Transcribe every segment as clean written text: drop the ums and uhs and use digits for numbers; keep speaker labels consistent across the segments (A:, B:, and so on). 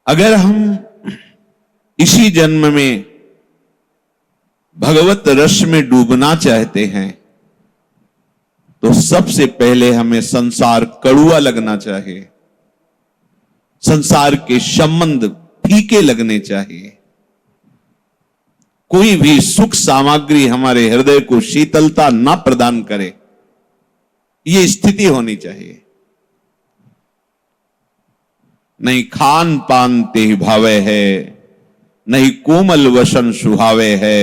A: अगर हम इसी जन्म में भगवत रस में डूबना चाहते हैं तो सबसे पहले हमें संसार कड़ुआ लगना चाहिए, संसार के संबंध फीके लगने चाहिए। कोई भी सुख सामग्री हमारे हृदय को शीतलता ना प्रदान करे, यह स्थिति होनी चाहिए। नहीं खान पान ते भावे है, नहीं कोमल वसन सुहावे है,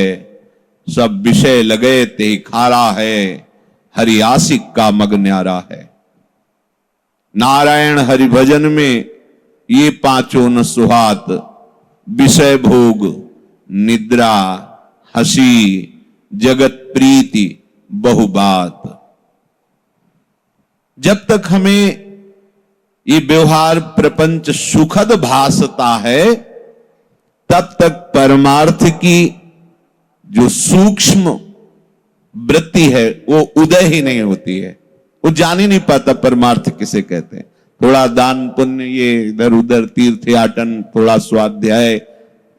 A: सब विषय लगे ते खारा है, हरि आशिक का मग न्यारा है। नारायण हरि भजन में ये पांचों न सुहात, विषय भोग, निद्रा, हंसी, जगत प्रीति बहु बात। जब तक हमें ये व्यवहार प्रपंच सुखद भासता है तब तक परमार्थ की जो सूक्ष्म वृत्ति है वो उदय ही नहीं होती है। वो जान ही नहीं पाता परमार्थ किसे कहते हैं। थोड़ा दान पुण्य, ये इधर उधर तीर्थयाटन, थोड़ा स्वाध्याय,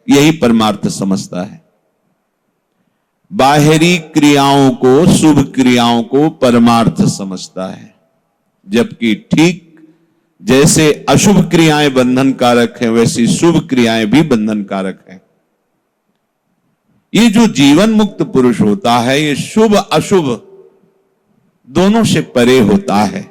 A: यही परमार्थ समझता है। बाहरी क्रियाओं को, शुभ क्रियाओं को परमार्थ समझता है, जबकि ठीक जैसे अशुभ क्रियाएं बंधन कारक हैं वैसी शुभ क्रियाएं भी बंधन कारक हैं। ये जो जीवन मुक्त पुरुष होता है ये शुभ अशुभ दोनों से परे होता है।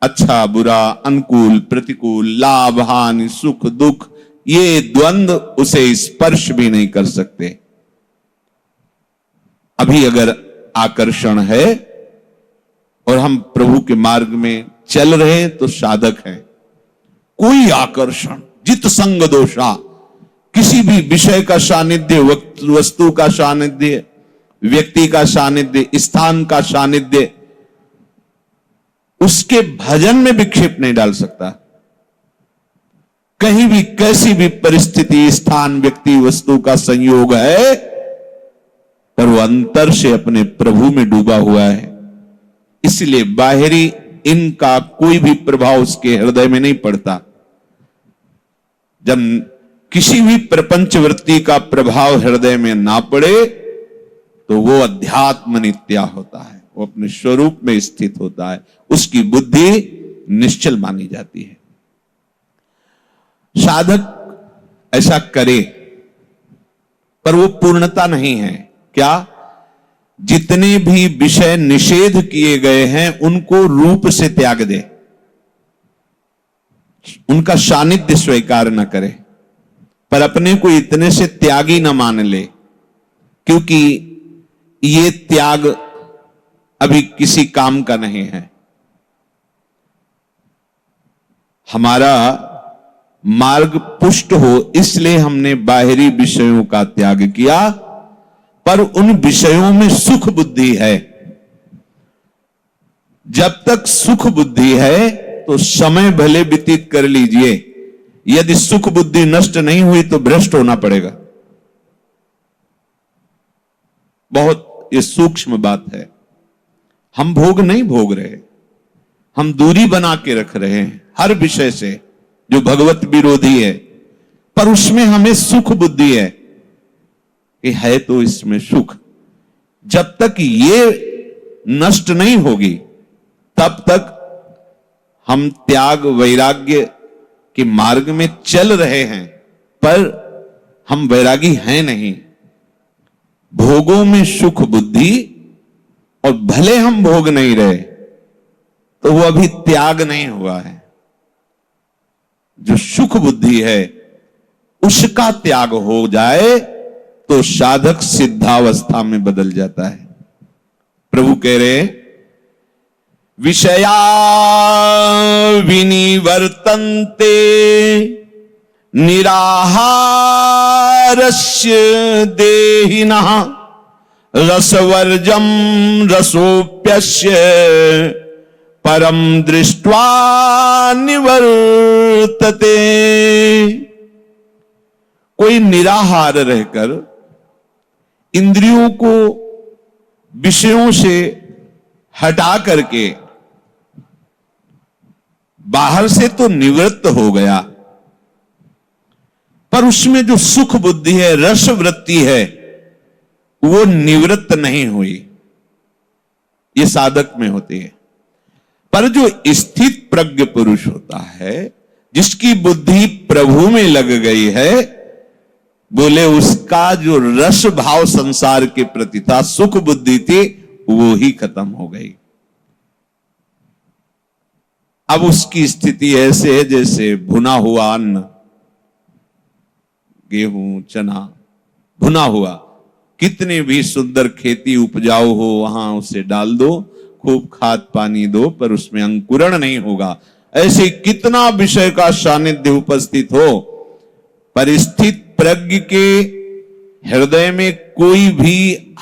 A: अच्छा बुरा, अनुकूल प्रतिकूल, लाभ हानि, सुख दुख, ये द्वंद्व उसे स्पर्श भी नहीं कर सकते। अभी अगर आकर्षण है और हम प्रभु के मार्ग में चल रहे हैं तो साधक हैं। कोई आकर्षण, जित संग दोषा, किसी भी विषय का सानिध्य, वस्तु का सानिध्य, व्यक्ति का सानिध्य, स्थान का सानिध्य, उसके भजन में विक्षेप नहीं डाल सकता। कहीं भी कैसी भी परिस्थिति, स्थान, व्यक्ति, वस्तु का संयोग है पर वो अंतर से अपने प्रभु में डूबा हुआ है। इसलिए बाहरी इनका कोई भी प्रभाव उसके हृदय में नहीं पड़ता। जब किसी भी प्रपंच वृत्ति का प्रभाव हृदय में ना पड़े तो वो अध्यात्म नित्या होता है, वो अपने स्वरूप में स्थित होता है, उसकी बुद्धि निश्चल मानी जाती है। साधक ऐसा करे पर वो पूर्णता नहीं है। क्या? जितने भी विषय निषेध किए गए हैं उनको रूप से त्याग दे, उनका सानिध्य स्वीकार न करे, पर अपने को इतने से त्यागी न मान ले, क्योंकि ये त्याग अभी किसी काम का नहीं है। हमारा मार्ग पुष्ट हो इसलिए हमने बाहरी विषयों का त्याग किया, पर उन विषयों में सुख बुद्धि है। जब तक सुख बुद्धि है तो समय भले व्यतीत कर लीजिए, यदि सुख बुद्धि नष्ट नहीं हुई तो भ्रष्ट होना पड़ेगा। बहुत ये सूक्ष्म बात है। हम भोग नहीं भोग रहे, हम दूरी बना के रख रहे हैं हर विषय से जो भगवत विरोधी है, पर उसमें हमें सुख बुद्धि है कि है तो इसमें सुख। जब तक ये नष्ट नहीं होगी तब तक हम त्याग वैराग्य के मार्ग में चल रहे हैं, पर हम वैरागी हैं नहीं। भोगों में सुख बुद्धि, और भले हम भोग नहीं रहे तो वो अभी त्याग नहीं हुआ है। जो सुख बुद्धि है उसका त्याग हो जाए तो साधक सिद्धावस्था में बदल जाता है। प्रभु कह रहे विषया विनिवर्तन्ते निराहारस्य देहिनः रसवर्जम रसोप्यस्य परम दृष्ट्वा निवर्तते। कोई निराहार रहकर इंद्रियों को विषयों से हटा करके बाहर से तो निवृत्त हो गया, पर उसमें जो सुख बुद्धि है, रस वृत्ति है, वो निवृत्त नहीं हुई। ये साधक में होती है। पर जो स्थित प्रज्ञ पुरुष होता है, जिसकी बुद्धि प्रभु में लग गई है, बोले उसका जो रस भाव संसार के प्रति था, सुख बुद्धि थी, वो ही खत्म हो गई। अब उसकी स्थिति ऐसे है जैसे भुना हुआ अन्न, गेहूं, चना भुना हुआ, कितनी भी सुंदर खेती उपजाऊ हो, वहां उसे डाल दो, खूब खाद पानी दो, पर उसमें अंकुरण नहीं होगा। ऐसे कितना विषय का सानिध्य उपस्थित हो, पर स्थित प्रज्ञ के हृदय में कोई भी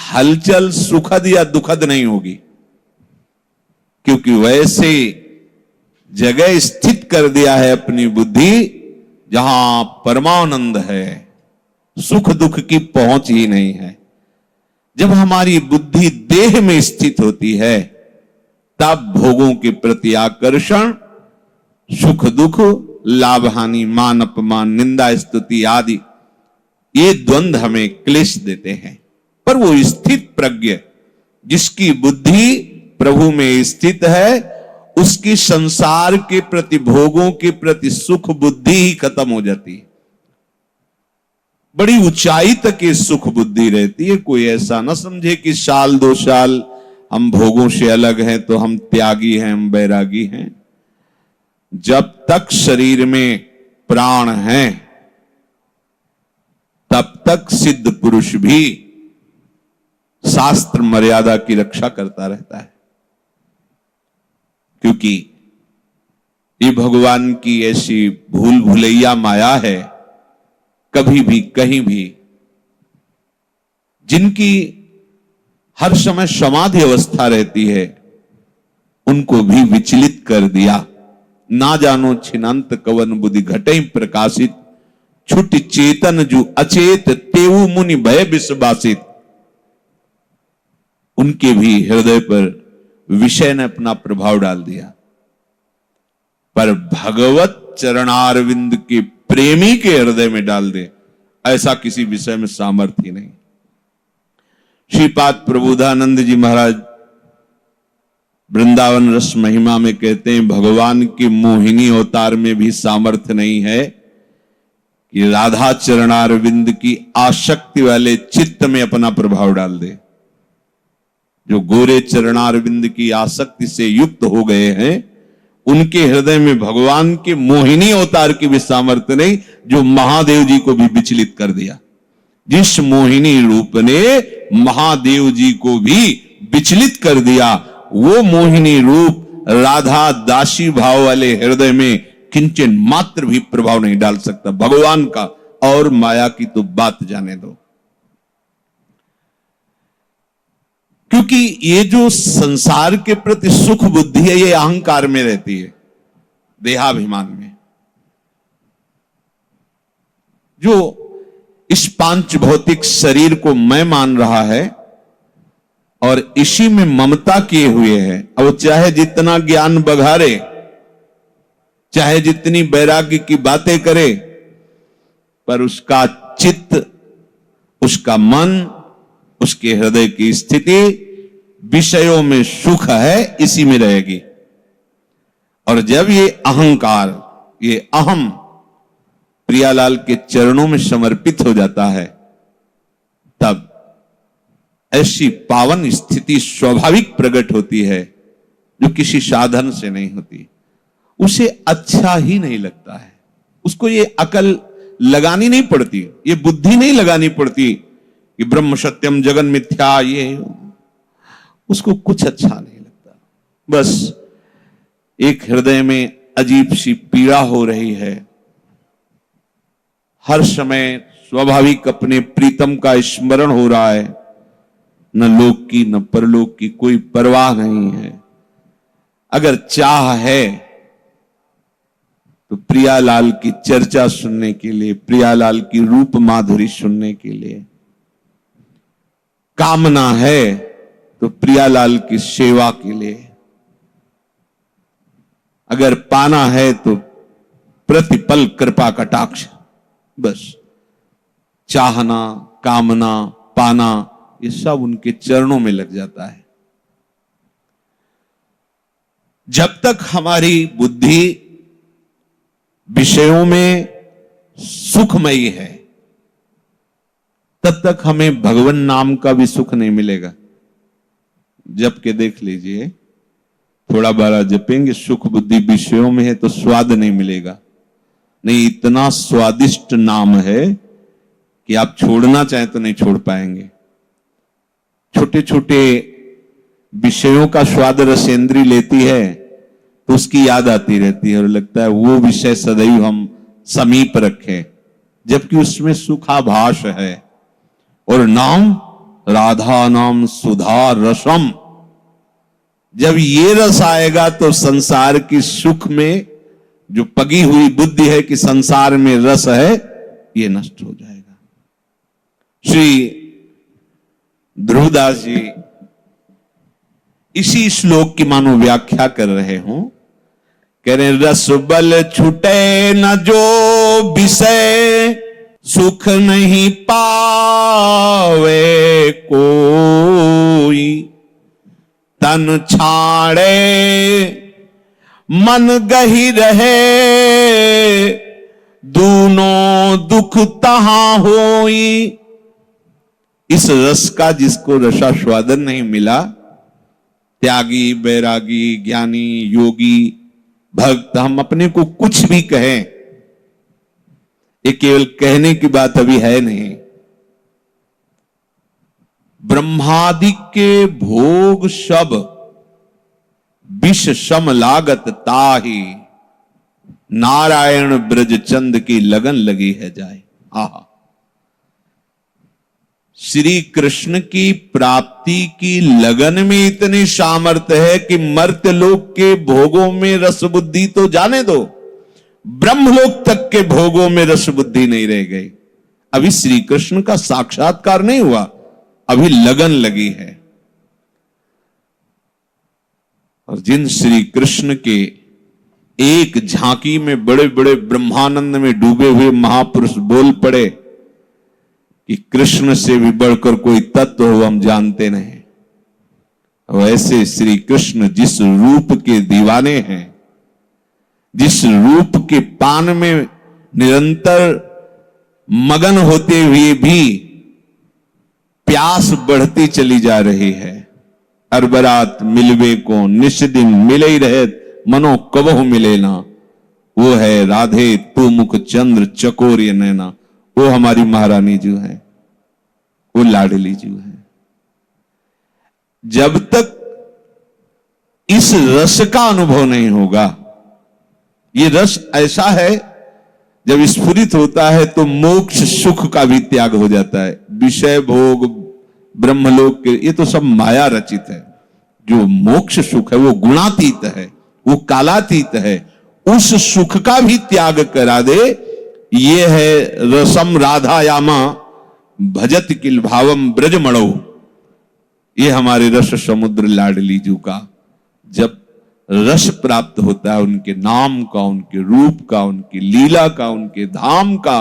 A: हलचल सुखद या दुखद नहीं होगी, क्योंकि वैसे जगह स्थित कर दिया है अपनी बुद्धि जहां परमानंद है, सुख दुख की पहुंच ही नहीं है। जब हमारी बुद्धि देह में स्थित होती है, तब भोगों के प्रति आकर्षण, सुख दुख, लाभ हानि, मान अपमान, निंदा स्तुति आदि ये द्वंद्व हमें क्लेश देते हैं। पर वो स्थित प्रज्ञ, जिसकी बुद्धि प्रभु में स्थित है, उसकी संसार के प्रति, भोगों के प्रति सुख बुद्धि ही खत्म हो जाती है। बड़ी ऊंचाई तक ये सुख बुद्धि रहती है। कोई ऐसा ना समझे कि साल 2 साल हम भोगों से अलग हैं तो हम त्यागी हैं, हम बैरागी हैं। जब तक शरीर में प्राण हैं, तब तक सिद्ध पुरुष भी शास्त्र मर्यादा की रक्षा करता रहता है, क्योंकि ये भगवान की ऐसी भूल भुलैया माया है, कभी भी कहीं भी जिनकी हर समय समाधि अवस्था रहती है, उनको भी विचलित कर दिया। ना जानो छिनंत कवन बुद्धि घटे प्रकाशित, छुट चेतन जो अचेत तेऊ मुनि भय विश्वासित। उनके भी हृदय पर विषय ने अपना प्रभाव डाल दिया। पर भगवत चरणारविंद के प्रेमी के हृदय में डाल दे, ऐसा किसी विषय में सामर्थ्य ही नहीं। श्रीपाद प्रबोधानंद जी महाराज वृंदावन रस महिमा में कहते हैं, भगवान के मोहिनी अवतार में भी सामर्थ्य नहीं है कि राधा चरणारविंद की आसक्ति वाले चित्त में अपना प्रभाव डाल दे। जो गोरे चरणारविंद की आसक्ति से युक्त हो गए हैं, उनके हृदय में भगवान के मोहिनी अवतार की भी सामर्थ्य नहीं, जो महादेव जी को भी विचलित कर दिया। जिस मोहिनी रूप ने महादेव जी को भी विचलित कर दिया, वो मोहिनी रूप राधा दासी भाव वाले हृदय में किंचन मात्र भी प्रभाव नहीं डाल सकता। भगवान का और माया की तो बात जाने दो। क्योंकि ये जो संसार के प्रति सुख बुद्धि है, ये अहंकार में रहती है, देहाभिमान में। जो इस पांच भौतिक शरीर को मैं मान रहा है और इसी में ममता किए हुए है, अब चाहे जितना ज्ञान बघारे, चाहे जितनी वैराग्य की बातें करे, पर उसका चित्त, उसका मन, उसके हृदय की स्थिति विषयों में सुख है, इसी में रहेगी। और जब ये अहंकार, ये अहम प्रियालाल के चरणों में समर्पित हो जाता है, तब ऐसी पावन स्थिति स्वाभाविक प्रकट होती है जो किसी साधन से नहीं होती। उसे अच्छा ही नहीं लगता है, उसको ये अकल लगानी नहीं पड़ती, ये बुद्धि नहीं लगानी पड़ती कि ब्रह्म सत्यम जगन मिथ्या, ये उसको कुछ अच्छा नहीं लगता। बस एक हृदय में अजीब सी पीड़ा हो रही है, हर समय स्वाभाविक अपने प्रीतम का स्मरण हो रहा है, न लोक की न परलोक की कोई परवाह नहीं है। अगर चाह है तो प्रियालाल की चर्चा सुनने के लिए, प्रियालाल की रूप माधुरी सुनने के लिए, कामना है तो प्रियालाल की सेवा के लिए, अगर पाना है तो प्रतिपल कृपा कटाक्ष, बस चाहना, कामना, पाना, ये सब उनके चरणों में लग जाता है। जब तक हमारी बुद्धि विषयों में सुखमयी है, तब तक हमें भगवान नाम का भी सुख नहीं मिलेगा। जप के देख लीजिए, थोड़ा बारा जपेंगे, सुख बुद्धि विषयों में है तो स्वाद नहीं मिलेगा। नहीं, इतना स्वादिष्ट नाम है कि आप छोड़ना चाहें तो नहीं छोड़ पाएंगे। छोटे छोटे विषयों का स्वाद रसेंद्री लेती है तो उसकी याद आती रहती है और लगता है वो विषय सदैव हम समीप रखें, जबकि उसमें सुखाभास है। और नाम राधा नाम सुधा रसम, जब ये रस आएगा तो संसार की सुख में जो पगी हुई बुद्धि है कि संसार में रस है, ये नष्ट हो जाएगा। श्री ध्रुवदास जी इसी श्लोक की मानो व्याख्या कर रहे हों, कह रहे रस बल छूटे न जो विषय, सुख नहीं पावे कोई, तन छाड़े मन गही रहे, दूनों दुख तहां होई। इस रस का जिसको रसास्वादन नहीं मिला, त्यागी, बैरागी, ज्ञानी, योगी, भक्त, हम अपने को कुछ भी कहें, ये केवल कहने की बात अभी है नहीं। ब्रह्मादि के भोग सब विष सम लागत ताही, नारायण ब्रज चंद की लगन लगी है जाए। आहा, श्री कृष्ण की प्राप्ति की लगन में इतनी सामर्थ्य है कि मर्त्य लोक के भोगों में रस बुद्धि तो जाने दो, ब्रह्मलोक तक के भोगों में रस बुद्धि नहीं रह गई। अभी श्री कृष्ण का साक्षात्कार नहीं हुआ, अभी लगन लगी है। और जिन श्री कृष्ण के एक झांकी में बड़े बड़े ब्रह्मानंद में डूबे हुए महापुरुष बोल पड़े कि कृष्ण से भी बढ़कर कोई तत्व हो हम जानते नहीं। वैसे श्री कृष्ण जिस रूप के दीवाने हैं, जिस रूप के पान में निरंतर मगन होते हुए भी प्यास बढ़ती चली जा रही है। अरबरात मिलवे को निश दिन मिले ही रहे, मनो कबहु मिले ना, वो है राधे तू मुख चंद्र चकोर ये नैना। वो हमारी महारानी जो है, वो लाडली जो है। जब तक इस रस का अनुभव नहीं होगा, ये रस ऐसा है जब स्फुरित होता है तो मोक्ष सुख का भी त्याग हो जाता है। विषय भोग ब्रह्मलोक के ये तो सब माया रचित है। जो मोक्ष सुख है वो गुणातीत है, वो कालातीत है। उस सुख का भी त्याग करा दे, ये है रसम राधायामा भजत किल भावम ब्रजमणो। ये हमारे रस समुद्र लाडली जू का जब रस प्राप्त होता है, उनके नाम का, उनके रूप का, उनकी लीला का, उनके धाम का,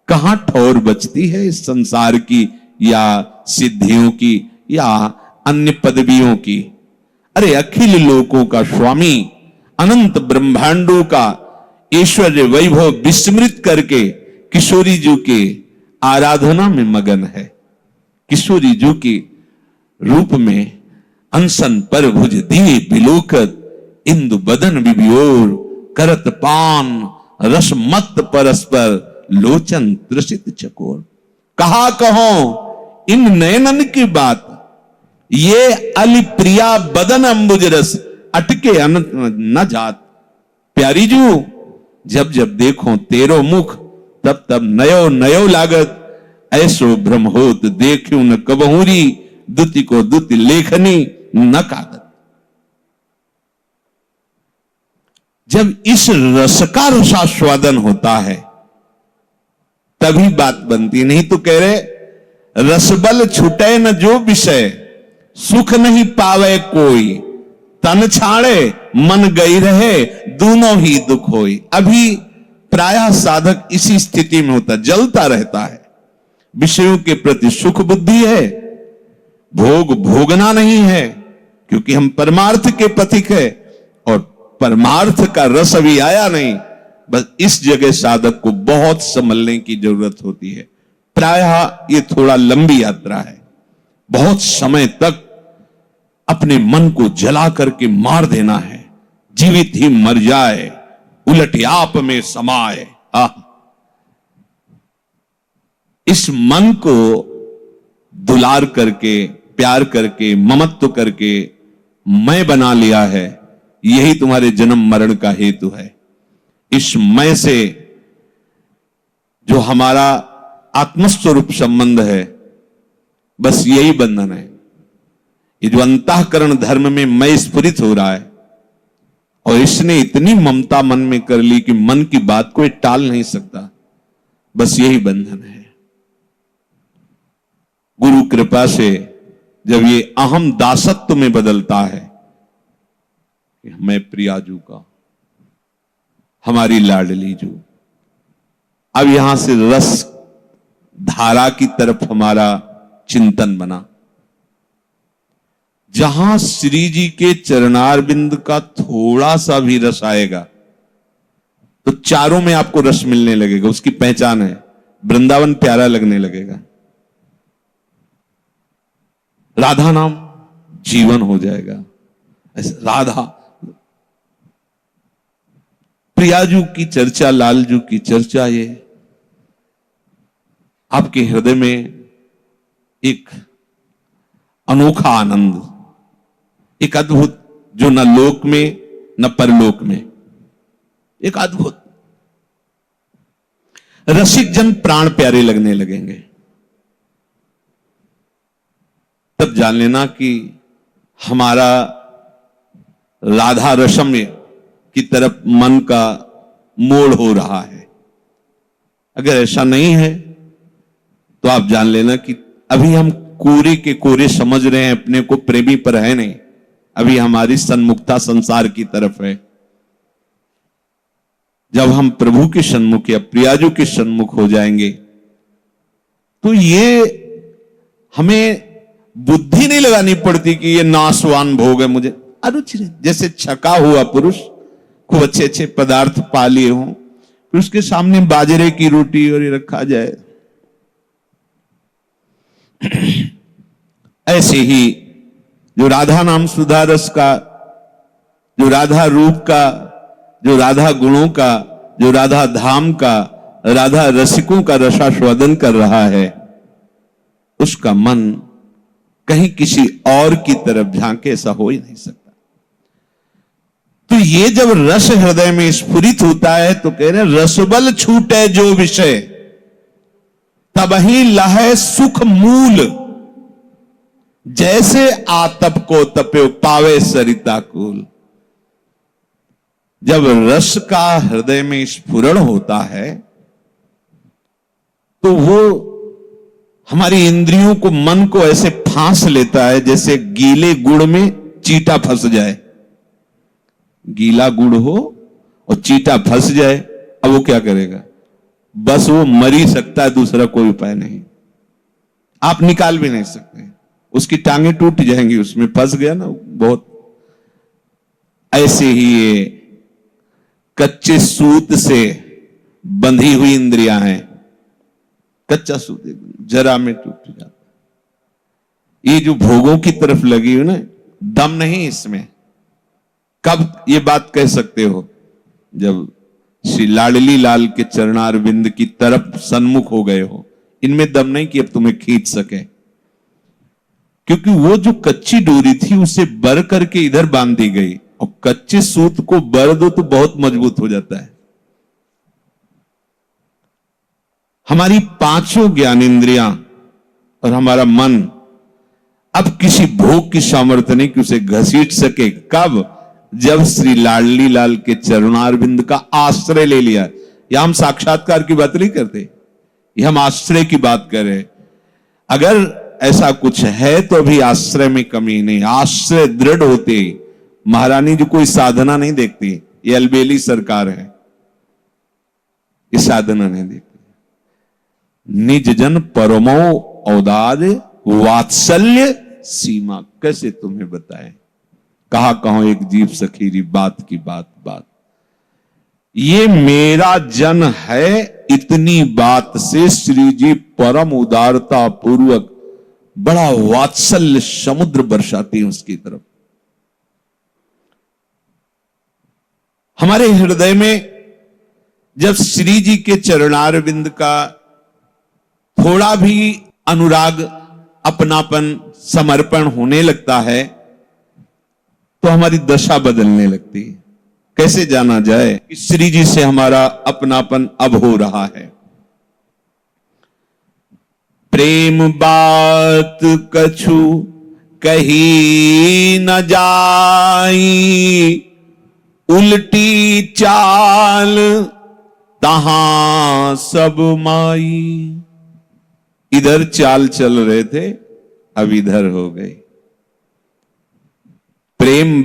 A: कहां ठौर बचती है इस संसार की या सिद्धियों की या अन्य पदवियों की। अरे अखिल लोकों का स्वामी, अनंत ब्रह्मांडों का ऐश्वर्य वैभव विस्मृत करके किशोरी जी के आराधना में मगन है। किशोरी जी के रूप में अनसन पर भुज दिए बिलोकत, इंदु बदन बिबियोर करत पान, रस मत परस्पर लोचन त्रसित चकोर। कहा कहो इन नयनन की बात, ये अली प्रिया बदन अंबुज रस, अटके अनंत न जात। प्यारी जू जब जब देखो तेरो मुख, तब तब नयो नयो लागत। ऐसो भ्रम होत देखूं न कबहूरी, दुति को दुति लेखनी न कागत। जब इस रस का रसास्वादन होता है तभी बात बनती। नहीं तो कह रहे रसबल छूटे न जो विषय, सुख नहीं पावे कोई, तन छाड़े मन गई रहे, दोनों ही दुख होई। अभी प्रायः साधक इसी स्थिति में होता, जलता रहता है। विषयों के प्रति सुख बुद्धि है, भोग भोगना नहीं है, क्योंकि हम परमार्थ के पथिक है और परमार्थ का रस अभी आया नहीं। बस इस जगह साधक को बहुत संभलने की जरूरत होती है। प्रायः ये थोड़ा लंबी यात्रा है, बहुत समय तक अपने मन को जला करके मार देना है, जीवित ही मर जाए, उलट आप में समाए। इस मन को दुलार करके, प्यार करके, ममत्व करके मैं बना लिया है, यही तुम्हारे जन्म मरण का हेतु है। इस मैं से जो हमारा आत्मस्वरूप संबंध है, बस यही बंधन है। ये जो अंतःकरण धर्म में मैं स्फुरित हो रहा है, और इसने इतनी ममता मन में कर ली कि मन की बात को टाल नहीं सकता, बस यही बंधन है। गुरु कृपा से जब ये अहम दासत्व में बदलता है कि मैं प्रियाजू का, हमारी लाडली जू, अब यहां से रस धारा की तरफ हमारा चिंतन बना, जहां श्री जी के चरणार बिंद का थोड़ा सा भी रस आएगा तो चारों में आपको रस मिलने लगेगा, उसकी पहचान है। वृंदावन प्यारा लगने लगेगा, राधा नाम जीवन हो जाएगा। ऐसे राधा, प्रियाजू की चर्चा, लालजू की चर्चा, ये आपके हृदय में एक अनोखा आनंद, एक अद्भुत, जो न लोक में न परलोक में, एक अद्भुत रसिक जन प्राण प्यारे लगने लगेंगे। तब जान लेना कि हमारा राधा रसम की तरफ मन का मोड़ हो रहा है। अगर ऐसा नहीं है तो आप जान लेना कि अभी हम कोरे के कोरे समझ रहे हैं अपने को, प्रेमी पर है नहीं, अभी हमारी सन्मुखता संसार की तरफ है। जब हम प्रभु के सन्मुख या प्रियाजू के सन्मुख हो जाएंगे तो ये हमें बुद्धि नहीं लगानी पड़ती कि ये नाशवान भोग है, मुझे अरुचि। जैसे छका हुआ पुरुष खूब अच्छे अच्छे पदार्थ पा लिए हों, फिर उसके सामने बाजरे की रोटी और ये रखा जाए, ऐसे ही जो राधा नाम सुधा रस का, जो राधा रूप का, जो राधा गुणों का, जो राधा धाम का, राधा रसिकों का रसास्वादन कर रहा है, उसका मन कहीं किसी और की तरफ झांके, ऐसा हो ही नहीं सकता। तो ये जब रस हृदय में स्फुरित होता है तो कह रहे रसबल छूटे जो विषय, तब ही लहे सुख मूल, जैसे आतप को तप्यो पावे सरिता कूल। जब रस का हृदय में स्फुरण होता है तो वो हमारी इंद्रियों को, मन को ऐसे फांस लेता है जैसे गीले गुड़ में चींटा फंस जाए। गीला गुड़ हो और चींटा फंस जाए, अब वो क्या करेगा? बस वो मर ही सकता है, दूसरा कोई उपाय नहीं। आप निकाल भी नहीं सकते, उसकी टांगें टूट जाएंगी, उसमें फंस गया ना बहुत। ऐसे ही ये कच्चे सूत से बंधी हुई इंद्रियां हैं, कच्चा सूत जरा में टूट जाता। ये जो भोगों की तरफ लगी हुई ना, दम नहीं इसमें। कब ये बात कह सकते हो? जब श्री लाडली लाल के चरणार बिंद की तरफ सन्मुख हो गए हो। इनमें दम नहीं कि अब तुम्हें खींच सके, क्योंकि वो जो कच्ची डोरी थी उसे बर करके इधर बांध दी गई, और कच्चे सूत को बर दो तो बहुत मजबूत हो जाता है। हमारी पांचों ज्ञानेंद्रियां और हमारा मन अब किसी भोग की सामर्थ्य नहीं कि उसे घसीट सके। कब? जब श्री लाडली लाल के चरणारविंद का आश्रय ले लिया। यह हम साक्षात्कार की बात नहीं करते, यह हम आश्रय की बात कर रहे हैं। अगर ऐसा कुछ है तो अभी आश्रय में कमी नहीं। आश्रय दृढ़ होते ही महारानी जी कोई साधना नहीं देखती, ये अलबेली सरकार है, ये साधना नहीं देखती। निज जन परमो औदाद वात्सल्य सीमा। कैसे तुम्हें बताएं, कहा कहो एक जीव सखीरी बात की बात बात। ये मेरा जन है, इतनी बात से श्री जी परम उदारता पूर्वक बड़ा वात्सल्य समुद्र बरसाती है उसकी तरफ। हमारे हृदय में जब श्री जी के चरणारविंद का थोड़ा भी अनुराग, अपनापन, समर्पण होने लगता है तो हमारी दशा बदलने लगती है। कैसे जाना जाए कि श्री जी से हमारा अपनापन अब हो रहा है? प्रेम बात कछु कही न जाई, उल्टी चाल तहां सब माई। इधर चाल चल रहे थे, अब इधर हो गए। प्रेम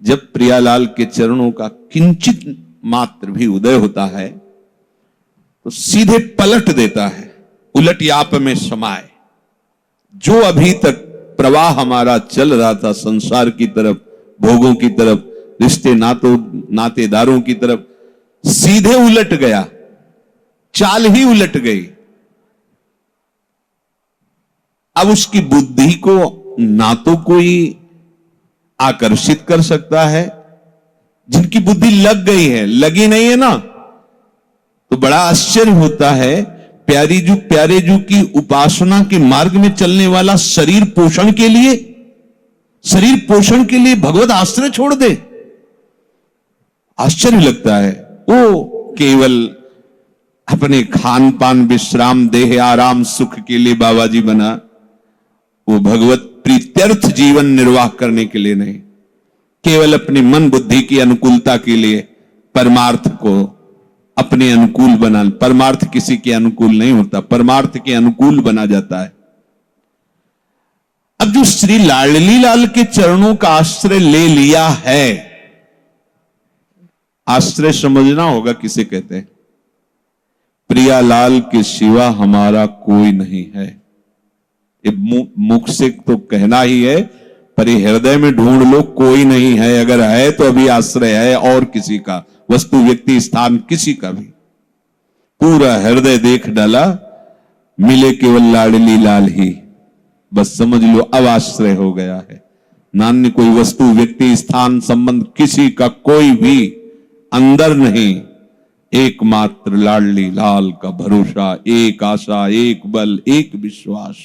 A: जब प्रियालाल के चरणों का किंचित मात्र भी उदय होता है तो सीधे पलट देता है, उलट याप में समाये। जो अभी तक प्रवाह हमारा चल रहा था संसार की तरफ, भोगों की तरफ, रिश्ते नातेदारों की तरफ, सीधे उलट गया, चाल ही उलट गई। अब उसकी बुद्धि को ना तो कोई आकर्षित कर सकता है, जिनकी बुद्धि लग गई है, लगी नहीं है ना, तो बड़ा आश्चर्य होता है। प्यारे जू की उपासना के मार्ग में चलने वाला शरीर पोषण के लिए भगवत आश्रय छोड़ दे, आश्चर्य लगता है। वो केवल अपने खान पान, विश्राम, देह आराम, सुख के लिए बाबा जी बना, वो भगवत प्रीत्यर्थ जीवन निर्वाह करने के लिए नहीं, केवल अपनी मन बुद्धि की अनुकूलता के लिए परमार्थ को अपने अनुकूल बना। परमार्थ किसी के अनुकूल नहीं होता, परमार्थ के अनुकूल बना जाता है। अब जो श्री लाडली लाल के चरणों का आश्रय ले लिया है, आश्रय समझना होगा किसे कहते हैं। प्रियालाल के सिवा हमारा कोई नहीं है। ये मुख से तो कहना ही है, पर ये हृदय में ढूंढ लो, कोई नहीं है। अगर है तो अभी आश्रय है और किसी का, वस्तु, व्यक्ति, स्थान किसी का भी। पूरा हृदय देख डाला, मिले केवल लाडली लाल ही, बस समझ लो अब आश्रय हो गया है। नान्य कोई वस्तु, व्यक्ति, स्थान, संबंध किसी का कोई भी अंदर नहीं। एकमात्र लाडली लाल का भरोसा, एक आशा, एक बल, एक विश्वास।